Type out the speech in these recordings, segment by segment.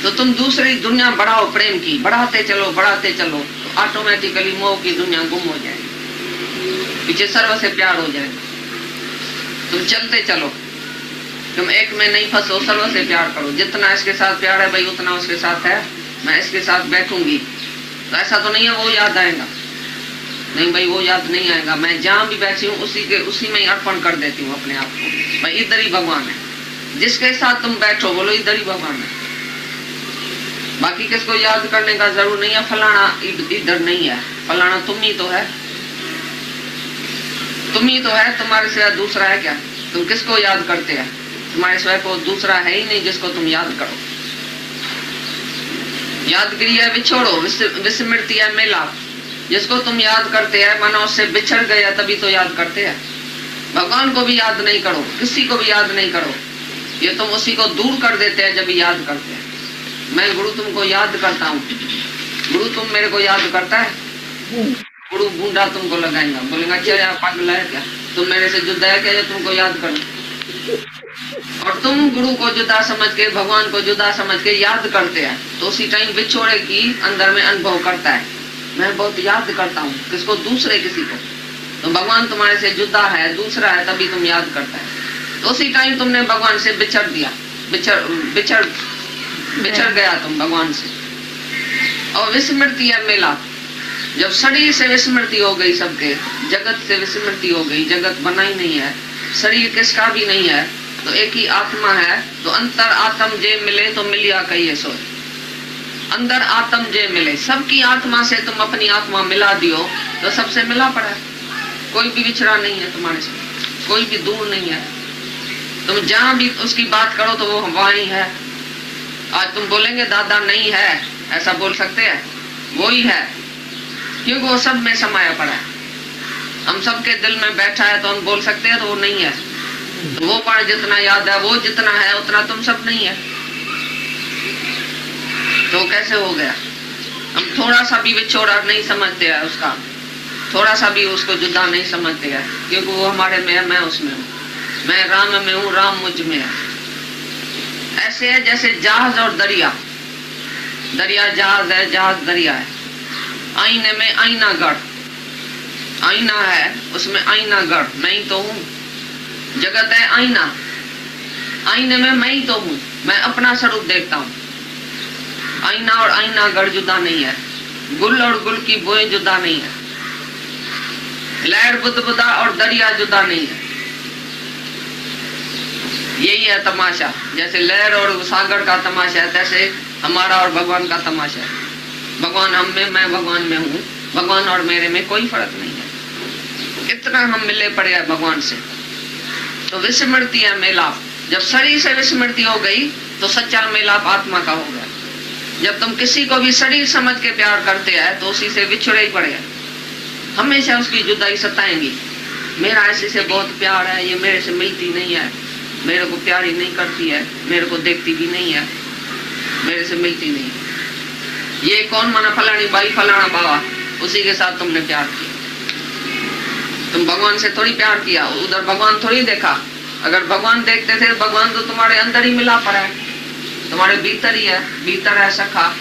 तो तुम दूसरी दुनिया बढ़ाओ, प्रेम की बढ़ाते चलो तो ऑटोमेटिकली मोह की दुनिया गुम हो जाएगी, पीछे सर्व से प्यार हो जाएगा। तुम चलते चलो, तुम एक में नहीं फंसो, सर्व से प्यार करो। जितना इसके साथ प्यार है भाई उतना उसके साथ है, मैं इसके साथ बैठूंगी तो ऐसा तो नहीं है वो याद आएगा, नहीं भाई वो याद नहीं आएगा। मैं जहां भी बैठी हूँ उसी में ही अर्पण कर देती हूँ अपने आप को, भाई इधर ही भगवान है। जिसके साथ तुम बैठो बोलो इधर ही भगवान है, बाकी किसको याद करने का जरूर नहीं है। फलाना इधर नहीं है, फलाना तुम ही तो है, तुम ही तो है, तुम्हारे सिवा दूसरा है क्या? तुम किसको याद करते हैं? तुम्हारे सिवा को दूसरा है ही नहीं जिसको तुम याद करो। यादगिरी है विछोड़ो, विस्मृति है मेलाप। जिसको तुम याद करते हैं मानो उससे बिछड़ गया तभी तो याद करते हैं। भगवान को भी याद नहीं करो, किसी को भी याद नहीं करो, ये तुम उसी को दूर कर देते हैं जब याद करते हैं। मैं गुरु तुमको याद करता हूँ, गुरु तुम मेरे को याद करता है, गुरु बूंदा तुमको लगाएगा, बोलेगा क्या यार पागल है क्या, तुम मेरे से जुदा है क्या, तुमको याद करो। और तुम गुरु को जुदा समझ के, भगवान को जुदा समझ के याद करते हैं तो उसी टाइम विछोड़े की अंदर में अनुभव करता है, मैं बहुत याद करता हूँ किसको, दूसरे किसी को। तो भगवान तुम्हारे से जुदा है, दूसरा है, तभी तुम याद करता है। तो उसी टाइम तुमने भगवान से बिछड़ दिया, बिछड़ गया तुम भगवान से। और विस्मृति है मेला, जब शरीर से विस्मृति हो गई, सबके जगत से विस्मृति हो गई, जगत बना ही नहीं है, शरीर किसका भी नहीं है, तो एक ही आत्मा है। तो अंतर आत्म जे मिले तो मिलिया कहिए सो, अंदर आत्म जे मिले, सबकी आत्मा से तुम अपनी आत्मा मिला दियो तो सबसे मिला पड़ा है। कोई भी विछड़ा नहीं है तुम्हारे से, कोई भी दूर नहीं है। तुम जहां भी उसकी बात करो तो वो वहां ही है। आज तुम बोलेंगे दादा नहीं है, ऐसा बोल सकते हैं, वो ही है, क्योंकि वो सब में समाया पड़ा है। हम सबके दिल में बैठा है तो हम बोल सकते हैं तो वो नहीं है। तो वो पर जितना याद है, वो जितना है उतना तुम सब नहीं है, तो कैसे हो गया? हम थोड़ा सा भी विछोड़ा नहीं समझते हैं उसका, थोड़ा सा भी उसको जुदा नहीं समझते हैं, क्योंकि वो हमारे में है, मैं उसमें हूँ, मैं राम में हूँ, राम मुझ में है। ऐसे है जैसे जहाज और दरिया, दरिया जहाज है, जहाज दरिया है। आईने में आईना गढ़, आईना है उसमें आईना गढ़, मैं ही तो हूँ। जगत है आईना, आईने में मैं ही तो हूँ, मैं अपना स्वरूप देखता हूँ। आईना और आईना गढ़ जुदा नहीं है, गुल और गुल की बोए जुदा नहीं है, लहर बुदबुदा और दरिया जुदा नहीं है। यही है तमाशा, जैसे लहर और सागर का तमाशा है तैसे हमारा और भगवान का तमाशा है। भगवान हम में, मैं भगवान में हूँ, भगवान और मेरे में कोई फर्क नहीं है। इतना हम मिले पड़े हैं भगवान से। तो विस्मृति है मेलाप, जब शरीर से विस्मृति हो गई तो सच्चा मेलाप आत्मा का हो गया। जब तुम किसी को भी शरीर समझ के प्यार करते हैं तो उसी से विछड़े ही पड़े हैं, हमेशा उसकी जुदाई सताएंगी। मेरा ऐसे से बहुत प्यार है, ये मेरे से मिलती नहीं है, मेरे को प्यार ही नहीं करती है, मेरे को देखती भी नहीं है, मेरे से मिलती नहीं है। ये कौन माना? फलानी बाई, फलाना बाबा, उसी के साथ तुमने प्यार किया। तुम भगवान से थोड़ी प्यार किया, उधर भगवान थोड़ी देखा। अगर भगवान देखते थे, भगवान तो तुम्हारे अंदर ही मिला पड़ा है, तुम्हारे भीतर ही है, भीतर है सखा।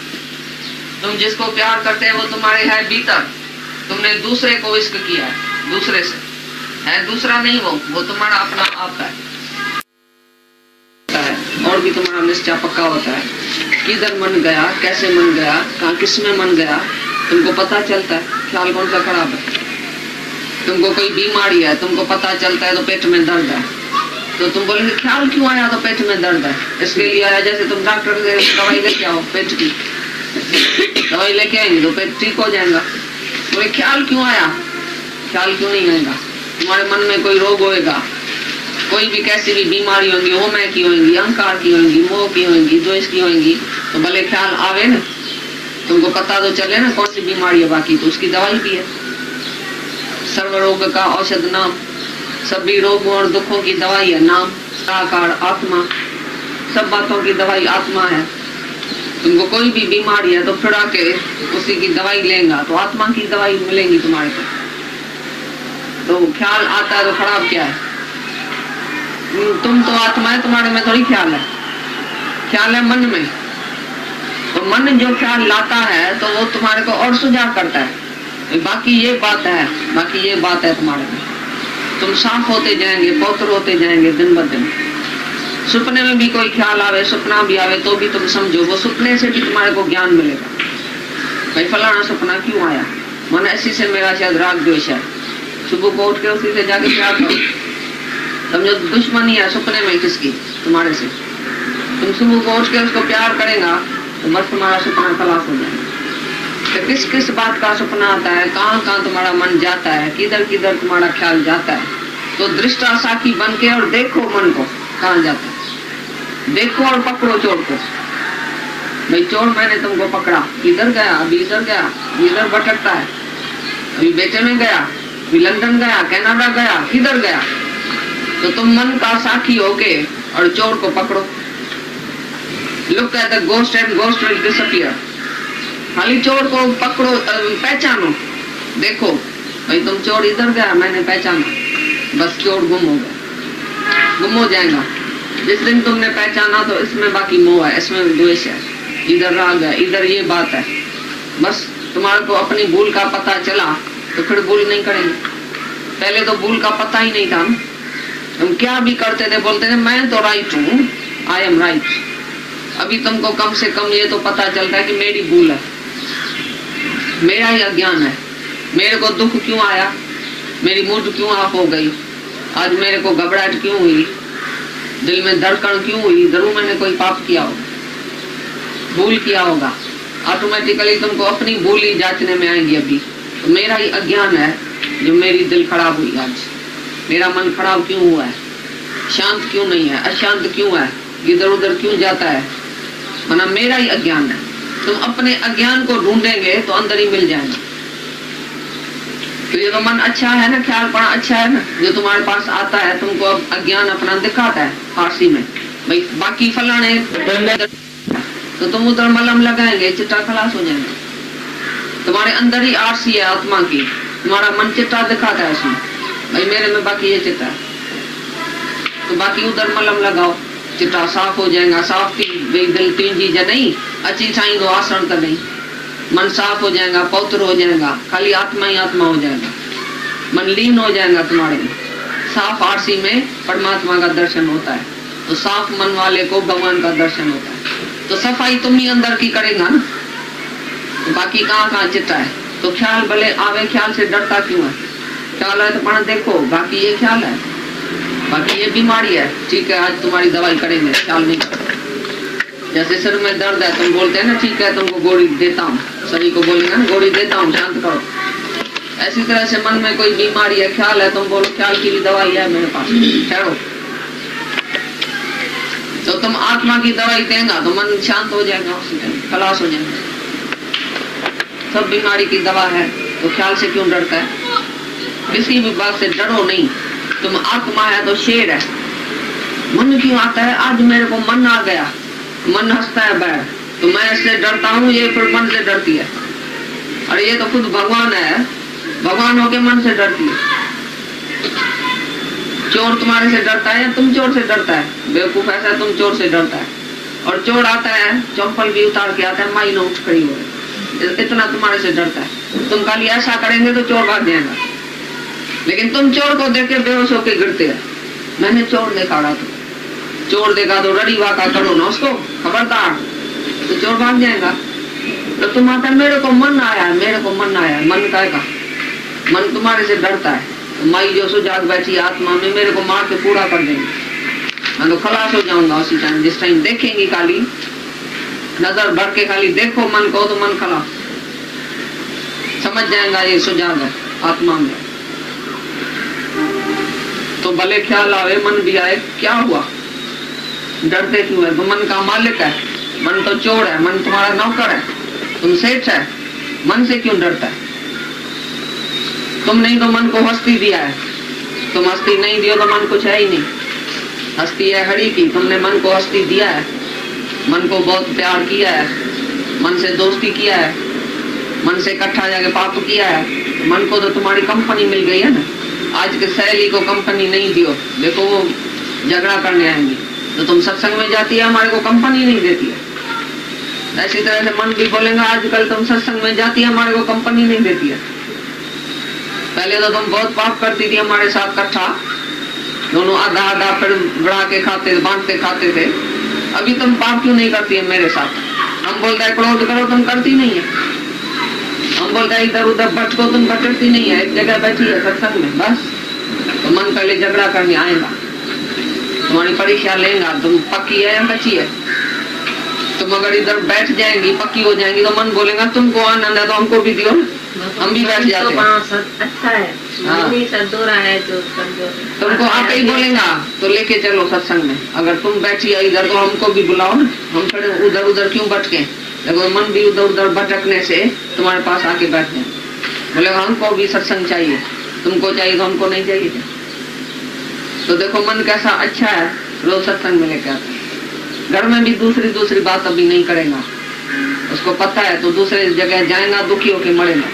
तुम जिसको प्यार करते हैं वो तुम्हारे है भीतर। तुमने दूसरे को इश्क किया है, दूसरे से है, दूसरा नहीं, वो तुम्हारा अपना आप है। और भी तुम्हारा निश्चय पक्का होता है, किधर मन गया, कैसे मन गया, कहाँ किसमें मन गया, तुमको पता चलता है। ख्याल कौन सा खराब है? तुमको कोई बीमारी है, तुमको पता चलता है तो पेट में दर्द है, तो तुम बोलेंगे ख्याल क्यों आया तो पेट में दर्द है, इसके लिए आया। जैसे तुम डॉक्टर से दवाई लेके आओ, पेट की दवाई लेके आएंगे तो पेट ठीक हो जाएगा। बोले ख्याल क्यों आया? ख्याल क्यों नहीं आएगा? तुम्हारे मन में कोई रोग होएगा, कोई भी कैसी भी बीमारी होगी, होमय की होगी, अहंकार की होगी, मोह की होगी, द्वेष की होगी, तो भले ख्याल आवे ना, तुमको पता तो चले ना कौन सी बीमारी है, बाकी तो उसकी दवाई भी है। सर्व रोग का औषध नाम, सभी रोगों और दुखों की दवाई है नाम, साकार आत्मा, सब बातों की दवाई आत्मा है। तुमको कोई भी बीमारी है तो फिर आके उसी की दवाई लेगा तो आत्मा की दवाई मिलेगी तुम्हारे को। तो ख्याल आता है तो खराब क्या है? तुम तो आत्मा है, तुम्हारे में थोड़ी ख्याल है, ख्याल है मन में। तो मन जो ख्याल लाता है तो वो तुम्हारे को और सुझाव करता है, बाकी ये बात है, बाकी ये बात है तुम्हारे में। तुम साफ होते जाएंगे, पवित्र होते जाएंगे दिन ब दिन। सपने में भी कोई ख्याल आवे, सपना भी आवे, तो भी तुम समझो वो सपने से भी तुम्हारे को ज्ञान मिलेगा। भाई फलाना सपना क्यों आया, मन ऐसी से मेरा शायद राग द्वेष है, सुबह को उठ के उसी से जाके प्यार करो। समझो दुश्मनी है सपने में किसकी, तुम्हारे से। तुम सुबह को उठ के उसको प्यार करेगा तो बस तुम्हारा सपना खलास हो जाएगा। तो किस किस बात का सपना आता है, कहाँ कहाँ तुम्हारा मन जाता है, किधर किधर तुम्हारा ख्याल जाता है, तो दृष्टा साखी बन के और देखो मन को कहाँ जाता है। देखो और पकड़ो चोर को। भाई चोर मैंने तुमको पकड़ा, इधर गया, अभी इधर गया, इधर भटकता है, अभी बेटे में गया, अभी लंदन गया, कनाडा गया, किधर गया। तो तुम मन का साखी होके और चोर को पकड़ो। Look at the ghost and ghost will disappear. खाली चोर को पकड़ो, पहचानो, देखो भाई तुम चोर इधर गया, मैंने पहचाना, बस चोर गुम हो गया, गुम हो जाएगा। जिस दिन तुमने पहचाना तो इसमें बाकी मोह है, इसमें द्वेष है, इधर राग है, इधर ये बात है। बस तुम्हारे को अपनी भूल का पता चला तो फिर भूल नहीं करेंगे। पहले तो भूल का पता ही नहीं था, हम क्या भी करते थे, बोलते थे मैं तो राइट हूँ, आई एम राइट। अभी तुमको कम से कम ये तो पता चलता है कि मेरी भूल है, मेरा ही अज्ञान है। मेरे को दुख क्यों आया, मेरी मूड क्यों ऑफ हो गई, आज मेरे को घबराहट क्यों हुई, दिल में धड़कन क्यों हुई, जरूर मैंने कोई पाप किया होगा, भूल किया होगा। ऑटोमेटिकली तुमको अपनी भूल ही जांचने में आएंगी। अभी तो मेरा ही अज्ञान है जो मेरी दिल खराब हुई, आज मेरा मन खराब क्यों हुआ है, शांत क्यों नहीं है, अशांत क्यों है, इधर उधर क्यों जाता है, वरना मेरा ही अज्ञान है। तुम अपने अज्ञान को ढूंढेंगे तो अंदर ही मिल जाएगा। तो ये तो मन अच्छा है ना, ख्याल पड़ा अच्छा है ना, जो तुम्हारे पास आता है तुमको अब अज्ञान अपना दिखाता है फारसी में। भाई बाकी फलाने तो तुम उधर मलम लगाएंगे, चिट्टा खलास हो जाएगा। तुम्हारे अंदर ही आरसी है आत्मा की, तुम्हारा मन चिट्टा दिखाता है उसमें, भाई मेरे में बाकी ये चिट्टा है, तो बाकी उधर मलम लगाओ, चिट्टा साफ हो जाएगा। साफ की दिल तीन चीजें नहीं, अच्छी छाई दो आसन कर नहीं, मन साफ हो जाएगा, पवित्र हो जाएगा, खाली आत्मा ही आत्मा हो जाएगा, मन लीन हो जाएगा तुम्हारे में। साफ आरसी में परमात्मा का दर्शन होता है, तो साफ मन वाले को भगवान का दर्शन होता है। तो सफाई तुम ही अंदर की करेगा ना, तो बाकी कहाँ कहाँ चिट्टा है। तो ख्याल भले आवे, ख्याल से डरता क्यों है, ख्याल है तो पढ़ देखो, बाकी ये ख्याल है, बाकी ये बीमारी है, ठीक है आज तुम्हारी दवाई करेंगे, ख्याल नहीं करते। जैसे सिर में दर्द है, तुम बोलते हैं ना ठीक है तुमको गोली देता हूँ, सभी को बोलेंगे ना गोली देता हूँ शांत करो। ऐसी तरह से मन में कोई बीमारी है, ख्याल है, तुम बोलो ख्याल की भी दवाई है मेरे पास, ठहरो। तो तुम आत्मा की दवाई देगा तो मन शांत हो जाएगा, खलास हो जाएगा। सब बीमारी की दवा है, तो ख्याल से क्यों डरता है, किसी भी बात से डरो नहीं। तुम आत्मा है तो शेर है। मन क्यों आता है, आज मेरे को मन आ गया, मन हंसता है बैठ, तो मैं इससे डरता हूँ, ये फिर मन से डरती है। अरे ये तो खुद भगवान है, भगवान होके मन से डरती है। चोर तुम्हारे से डरता है या तुम चोर से डरता है, बेवकूफ ऐसा तुम चोर से डरता है। और चोर आता है चंपल भी उतार के आता है, माई न उठ खड़ी हो, इतना तुम्हारे से डरता है। तुम खाली ऐसा करेंगे तो चोर भाग जाएगा, लेकिन तुम चोर को देख के बेहोश होके गिरते हैं। मैंने चोर देखा रहा, तो चोर देखा तो रड़ी वाका करो ना उसको, खबरदार, तो चोर भाग जाएगा। तो तुम आता मेरे को मन आया है, मेरे को मन आया है, मन कहेगा, मन तुम्हारे से डरता है। तो माई जो सुजाग बैठी आत्मा में, मेरे को मार के पूरा कर देंगे, मैं तो खलास हो जाऊंगा उसी टाइम। जिस टाइम देखेंगी खाली नजर भर के खाली देखो मन को, तो मन खलास, समझ जाएगा ये सुजाग है आत्मा में। तो भले ख्याल आवे, मन भी आए, क्या हुआ, डरते क्यों है, तो मन का मालिक है, मन तो चोर है, मन तुम्हारा नौकर है, तुम सेठ है, मन से क्यों डरता है। तुम नहीं तो मन को हस्ती दिया है, तुम हस्ती नहीं दियो तो मन कुछ है ही नहीं। हस्ती है हरि की, तुमने मन को हस्ती दिया है, मन को बहुत प्यार किया है, मन से दोस्ती किया है, मन से इकट्ठा जाके पाप किया है, मन को तो तुम्हारी कंपनी मिल गई है ना। आज के सहेली को कंपनी नहीं दियो, देखो वो झगड़ा करने आएंगी, तो तुम सत्संग में जाती है, हमारे को कंपनी नहीं देती है। ऐसी तरह से मन भी बोलेगा आजकल तुम सत्संग में जाती है, हमारे को कंपनी नहीं देती है। पहले तो तुम बहुत पाप करती थी हमारे साथ इकट्ठा, दोनों आधा आधा फिर बढ़ा के खाते बांटते खाते थे। अभी तुम पाप क्यों नहीं करती है मेरे साथ? हम बोलता है क्रोध करो, तुम करती नहीं है। हम बोलता है इधर उधर भटको, तुम भटकती नहीं है, एक जगह बैठी है सत्संग में बस। तो मन पहले झगड़ा करने आएगा, तुम्हारी परीक्षा लेगा, तुम पक्की है या कच्ची है। तुम अगर इधर बैठ जाएंगी, पक्की हो जाएंगी, तो मन बोलेगा तुमको आनंद है तो हमको भी दियो, हम भी बैठ जाते हैं। अच्छा है, सदोरा है जो तुमको आप ही बोलेगा तो लेके चलो सत्संग में। अगर तुम बैठी है इधर तो हमको भी बुलाओ ना, हम खड़े उधर उधर क्यों भटके। देखो मन भी उधर उधर भटकने से तुम्हारे पास आके बैठ जाए, बोलेगा हमको भी सत्संग चाहिए, तुमको चाहिए तो हमको नहीं चाहिए। तो देखो मन कैसा अच्छा है, रोज सत्संग में लेके आता है। घर में भी दूसरी बात अभी नहीं करेगा, उसको पता है तो दूसरे जगह जाएगा दुखी होके मरेगा।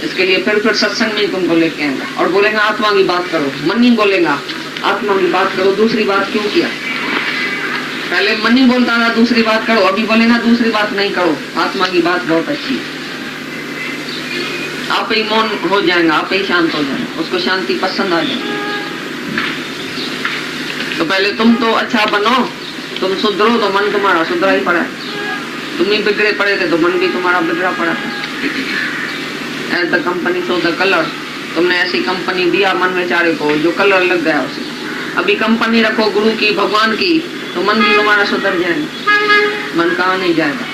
इसके लिए फिर सत्संग में तुमको लेके आएगा और बोलेगा आत्मा की बात करो। मन नहीं बोलेगा आत्मा की बात करो, दूसरी बात क्यों किया। पहले मन नहीं बोलता था दूसरी बात करो, अभी बोलेगा दूसरी बात नहीं करो, आत्मा की बात बहुत अच्छी है। आप ही मौन हो जाएगा, आप ही शांत हो जाएगा, उसको शांति पसंद आ जाएगी। तो पहले तुम तो अच्छा बनो, तुम सुधरो तो मन तुम्हारा सुधरा ही पड़ा है। तुम ही बिगड़े पड़े थे तो मन भी तुम्हारा बिगड़ा पड़ा था। As the company so the colour, तुमने ऐसी कंपनी दिया मन बेचारे को जो कलर लग गया उसे। अभी कंपनी रखो गुरु की, भगवान की, तो मन भी तुम्हारा सुधर जाएगा। मन कहाँ नहीं जाएगा।